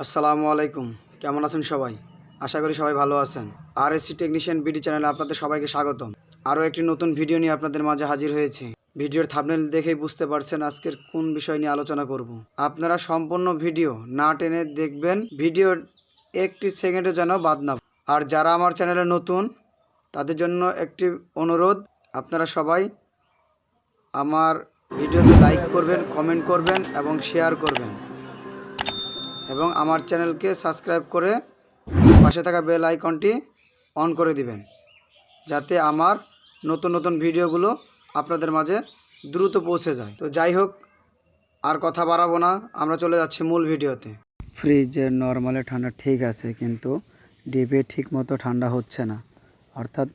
আসসালামু আলাইকুম। কেমন আছেন সবাই? আশা করি সবাই ভালো আছেন। আরএসসি টেকনিশিয়ান বিডি চ্যানেলে আপনাদের সবাইকে স্বাগতম। আরও একটি নতুন ভিডিও নিয়ে আপনাদের মাঝে হাজির হয়েছি। ভিডিওর থাম্বনেল দেখেই বুঝতে পারছেন আজকের কোন বিষয় নিয়ে আলোচনা করব। আপনারা সম্পূর্ণ ভিডিও না টেনে দেখবেন, ভিডিওর একটি সেকেন্ডও যেন বাদ না। আর যারা আমার চ্যানেলে নতুন তাদের জন্য একটি অনুরোধ, আপনারা সবাই আমার ভিডিওতে লাইক করবেন, কমেন্ট করবেন এবং শেয়ার করবেন এবং আমার চ্যানেলকে সাবস্ক্রাইব করে পাশে থাকা বেল আইকনটি অন করে দিবেন, যাতে আমার নতুন নতুন ভিডিওগুলো আপনাদের মাঝে দ্রুত পৌঁছে যায়। তো যাই হোক, আর কথা বাড়াবো না, আমরা চলে যাচ্ছি মূল ভিডিওতে। ফ্রিজের নর্মালে ঠান্ডা ঠিক আছে, কিন্তু ডিপে ঠিক মতো ঠান্ডা হচ্ছে না। অর্থাৎ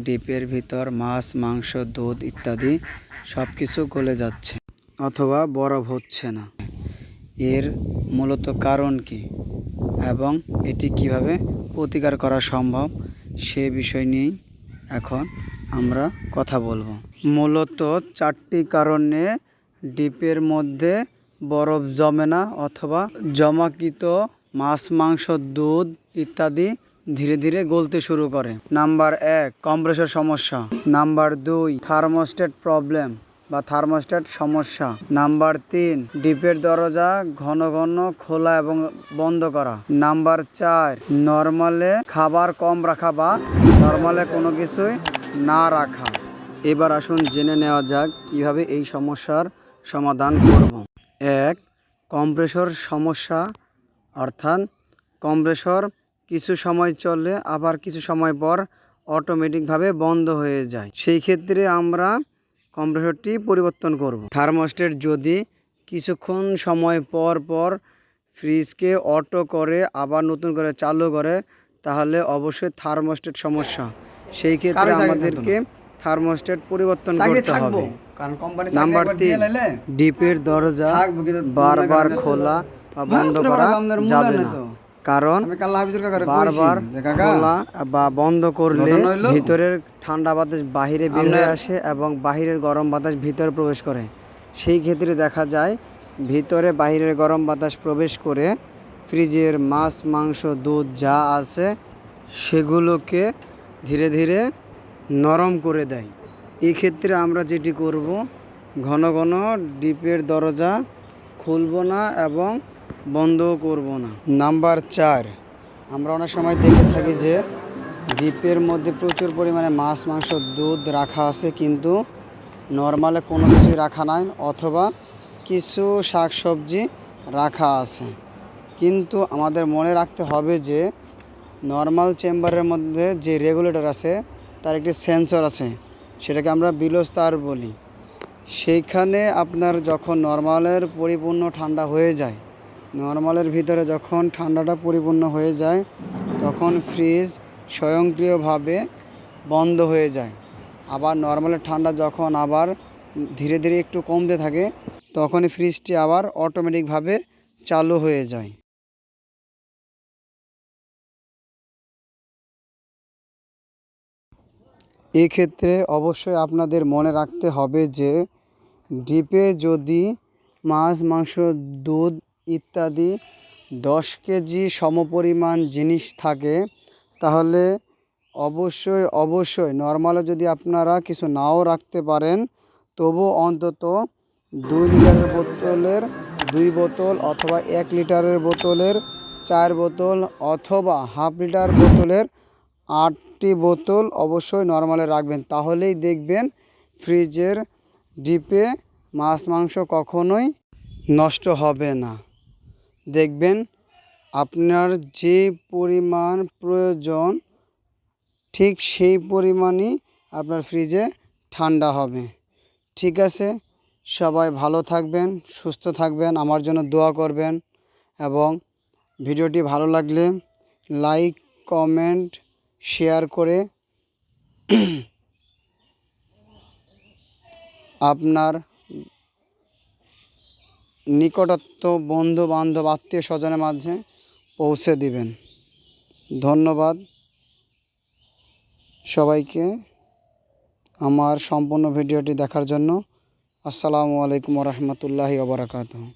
ডিপের ভিতর মাছ, মাংস, দুধ ইত্যাদি সব কিছু গলে যাচ্ছে অথবা বরফ হচ্ছে না। এর মূলত কারণ কি এবং এটি কিভাবে প্রতিকার করা সম্ভব সে বিষয় নিয়েই এখন আমরা কথা বলবো। মূলত 4টি কারণে ডিপের মধ্যে বরফ জমে না অথবা জমাকৃত মাছ, মাংস, দুধ ইত্যাদি ধীরে ধীরে গলতে শুরু করে। নাম্বার 1, কম্প্রেসর সমস্যা। নাম্বার 2, থার্মোস্ট্যাট প্রবলেম বা থার্মোস্ট্যাট সমস্যা। নাম্বার 3, ডিপের দরজা ঘন ঘন খোলা এবং বন্ধ করা। নাম্বার 4, নর্মালে খাবার কম রাখা বা নর্মালে কোনো কিছুই না রাখা। এবার আসুন জেনে নেওয়া যাক কিভাবে এই সমস্যার সমাধান করব। 1, কম্প্রেসর সমস্যা, অর্থাৎ কম্প্রেসর কিছু সময় চলে আবার কিছু সময় পর অটোমেটিকভাবে বন্ধ হয়ে যায়। সেই ক্ষেত্রে আমরা কম্প্রেসরটি পরিবর্তন করব। থার্মোস্ট্যাট যদি কিছুক্ষণ সময় পর পর ফ্রিজকে অটো করে আবার নতুন করে চালু করে, তাহলে অবশ্যই থার্মোস্ট্যাট সমস্যা। সেই ক্ষেত্রে আমাদেরকে থার্মোস্ট্যাট পরিবর্তন করতে হবে। নাম্বার 3, ডিপের দরজা বারবার খোলা বা বন্ধ করা যাবে না, কারণ বারবার খোলা বা বন্ধ করলে ভিতরের ঠান্ডা বাতাস বাহিরে বের হয়ে আসে এবং বাহিরের গরম বাতাস ভিতরে প্রবেশ করে। সেই ক্ষেত্রে দেখা যায় ভিতরে বাহিরের গরম বাতাস প্রবেশ করে ফ্রিজের মাছ, মাংস, দুধ যা আছে সেগুলোকে ধীরে ধীরে নরম করে দেয়। এই ক্ষেত্রে আমরা যেটি করব, ঘন ঘন ডিপের দরজা খুলব না এবং বন্ধও করব না। নাম্বার 4, আমরা অনেক সময় দেখে থাকি যে ডিপের মধ্যে প্রচুর পরিমাণে মাছ, মাংস, দুধ রাখা আছে, কিন্তু নর্মালে কোনো কিছুই রাখা নাই অথবা কিছু শাকসবজি রাখা আছে। কিন্তু আমাদের মনে রাখতে হবে যে নর্মাল চেম্বারের মধ্যে যে রেগুলেটর আছে তার একটি সেন্সর আছে, সেটাকে আমরা বিলোস তার বলি। সেইখানে আপনার যখন নর্মালের পরিপূর্ণ ঠান্ডা হয়ে যায়, নর্মালের ভিতরে যখন ঠান্ডাটা পরিপূর্ণ হয়ে যায়, তখন ফ্রিজ স্বয়ংক্রিয়ভাবে বন্ধ হয়ে যায়। আবার নর্মালের ঠান্ডা যখন আবার ধীরে ধীরে একটু কমতে থাকে, তখনই ফ্রিজটি আবার অটোমেটিকভাবে চালু হয়ে যায়। এক্ষেত্রে অবশ্যই আপনাদের মনে রাখতে হবে যে ডিপে যদি মাছ, মাংস, দুধ ইত্যাদি 10 কেজি সমপরিমাণ জিনিস থাকে, তাহলে অবশ্যই নর্মালে যদি আপনারা কিছু নাও রাখতে পারেন, তবু অন্তত 2 লিটারের বোতলের 2 বোতল অথবা 1 লিটারের বোতলের 4 বোতল অথবা হাফ লিটার বোতলের 8টি বোতল অবশ্যই নর্মালে রাখবেন। তাহলেই দেখবেন ফ্রিজের ডিপে মাছ, মাংস কখনোই নষ্ট হবে না। দেখবেন আপনার যে পরিমাণ প্রয়োজন ঠিক সেই পরিমাণই আপনার ফ্রিজে ঠান্ডা হবে। ঠিক আছে, সবাই ভালো থাকবেন, সুস্থ থাকবেন, আমার জন্য দোয়া করবেন এবং ভিডিওটি ভালো লাগলে লাইক, কমেন্ট, শেয়ার করে আপনার নিকটত্ব বন্ধু বান্ধব আত্মীয় স্বজনের মাঝে পৌঁছে দিবেন। ধন্যবাদ সবাইকে আমার সম্পূর্ণ ভিডিওটি দেখার জন্য। আসসালামু আলাইকুম ওয়া রাহমাতুল্লাহি ওয়া বারাকাতুহু।